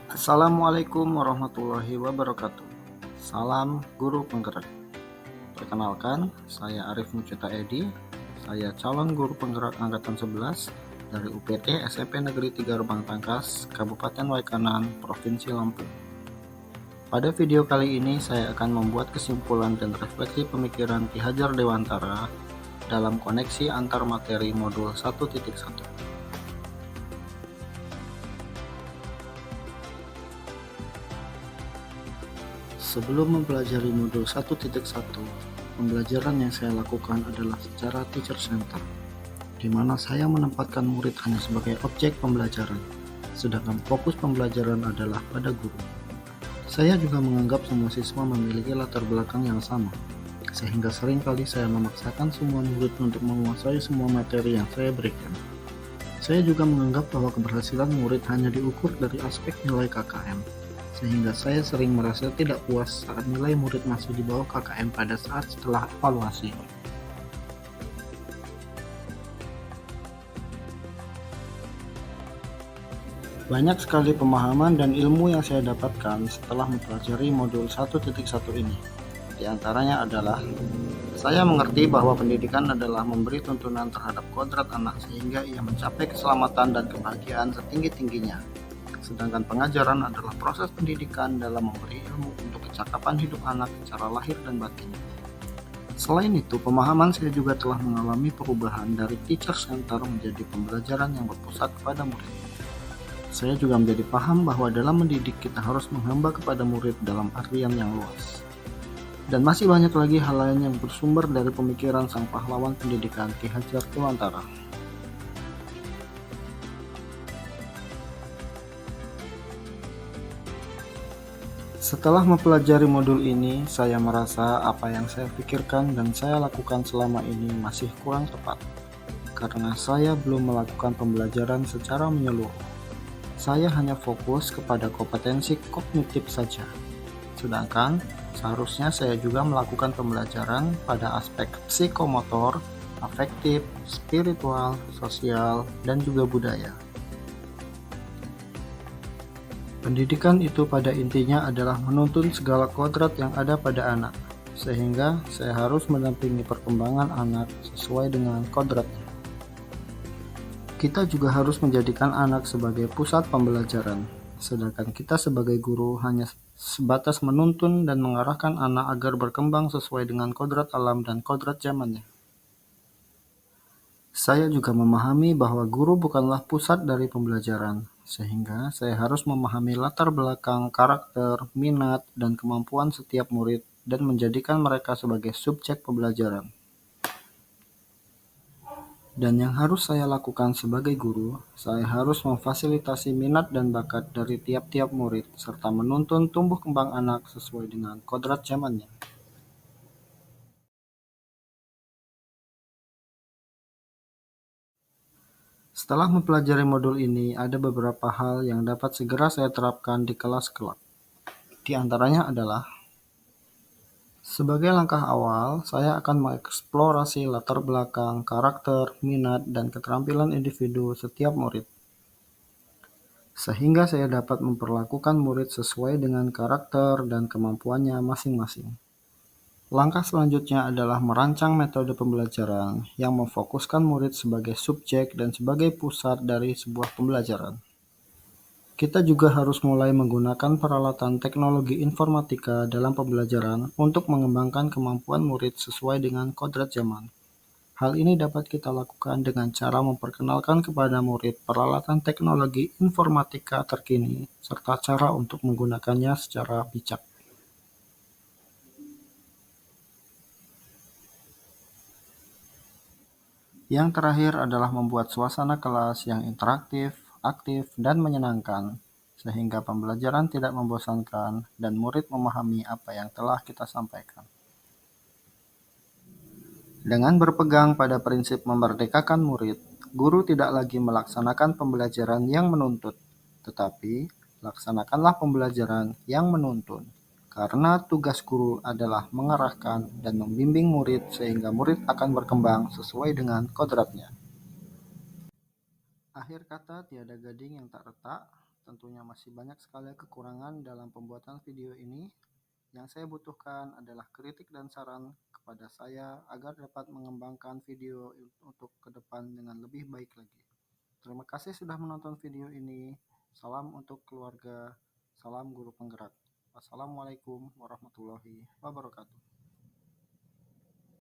Assalamualaikum warahmatullahi wabarakatuh. Salam guru penggerak. Perkenalkan, saya Arif Mucita Edi. Saya calon guru penggerak angkatan 11 dari UPT SMP Negeri 3 Rembang Tangkas, Kabupaten Waikanan, Provinsi Lampung. Pada video kali ini saya akan membuat kesimpulan dan refleksi pemikiran Ki Hajar Dewantara dalam koneksi antar materi modul 1.1. Sebelum mempelajari modul 1.1, pembelajaran yang saya lakukan adalah secara teacher center, di mana saya menempatkan murid hanya sebagai objek pembelajaran, sedangkan fokus pembelajaran adalah pada guru. Saya juga menganggap semua siswa memiliki latar belakang yang sama, sehingga seringkali saya memaksakan semua murid untuk menguasai semua materi yang saya berikan. Saya juga menganggap bahwa keberhasilan murid hanya diukur dari aspek nilai KKM, sehingga saya sering merasa tidak puas saat nilai murid masih di bawah KKM pada saat setelah evaluasi. Banyak sekali pemahaman dan ilmu yang saya dapatkan setelah mempelajari modul 1.1 ini. Di antaranya adalah, saya mengerti bahwa pendidikan adalah memberi tuntunan terhadap kodrat anak sehingga ia mencapai keselamatan dan kebahagiaan setinggi-tingginya. Sedangkan pengajaran adalah proses pendidikan dalam memberi ilmu untuk kecakapan hidup anak secara lahir dan batin. Selain itu, pemahaman saya juga telah mengalami perubahan dari teacher center menjadi pembelajaran yang berpusat pada murid. Saya juga menjadi paham bahwa dalam mendidik kita harus menghamba kepada murid dalam artian yang luas. Dan masih banyak lagi hal lain yang bersumber dari pemikiran sang pahlawan pendidikan Ki Hajar Dewantara. Setelah mempelajari modul ini, saya merasa apa yang saya pikirkan dan saya lakukan selama ini masih kurang tepat, karena saya belum melakukan pembelajaran secara menyeluruh. Saya hanya fokus kepada kompetensi kognitif saja, sedangkan seharusnya saya juga melakukan pembelajaran pada aspek psikomotor, afektif, spiritual, sosial, dan juga budaya. Pendidikan itu pada intinya adalah menuntun segala kodrat yang ada pada anak, sehingga saya harus mendampingi perkembangan anak sesuai dengan kodratnya. Kita juga harus menjadikan anak sebagai pusat pembelajaran, sedangkan kita sebagai guru hanya sebatas menuntun dan mengarahkan anak agar berkembang sesuai dengan kodrat alam dan kodrat zamannya. Saya juga memahami bahwa guru bukanlah pusat dari pembelajaran, sehingga saya harus memahami latar belakang, karakter, minat, dan kemampuan setiap murid dan menjadikan mereka sebagai subjek pembelajaran. Dan yang harus saya lakukan sebagai guru, saya harus memfasilitasi minat dan bakat dari tiap-tiap murid, serta menuntun tumbuh kembang anak sesuai dengan kodrat zamannya. Setelah mempelajari modul ini, ada beberapa hal yang dapat segera saya terapkan di kelas kelak. Di antaranya adalah, sebagai langkah awal, saya akan mengeksplorasi latar belakang, karakter, minat, dan keterampilan individu setiap murid, sehingga saya dapat memperlakukan murid sesuai dengan karakter dan kemampuannya masing-masing. Langkah selanjutnya adalah merancang metode pembelajaran yang memfokuskan murid sebagai subjek dan sebagai pusat dari sebuah pembelajaran. Kita juga harus mulai menggunakan peralatan teknologi informatika dalam pembelajaran untuk mengembangkan kemampuan murid sesuai dengan kodrat zaman. Hal ini dapat kita lakukan dengan cara memperkenalkan kepada murid peralatan teknologi informatika terkini serta cara untuk menggunakannya secara bijak. Yang terakhir adalah membuat suasana kelas yang interaktif, aktif, dan menyenangkan, sehingga pembelajaran tidak membosankan dan murid memahami apa yang telah kita sampaikan. Dengan berpegang pada prinsip memerdekakan murid, guru tidak lagi melaksanakan pembelajaran yang menuntut, tetapi laksanakanlah pembelajaran yang menuntun. Karena tugas guru adalah mengarahkan dan membimbing murid sehingga murid akan berkembang sesuai dengan kodratnya. Akhir kata, tiada gading yang tak retak, tentunya masih banyak sekali kekurangan dalam pembuatan video ini. Yang saya butuhkan adalah kritik dan saran kepada saya agar dapat mengembangkan video untuk ke depan dengan lebih baik lagi. Terima kasih sudah menonton video ini. Salam untuk keluarga, salam guru penggerak. Wassalamualaikum warahmatullahi wabarakatuh.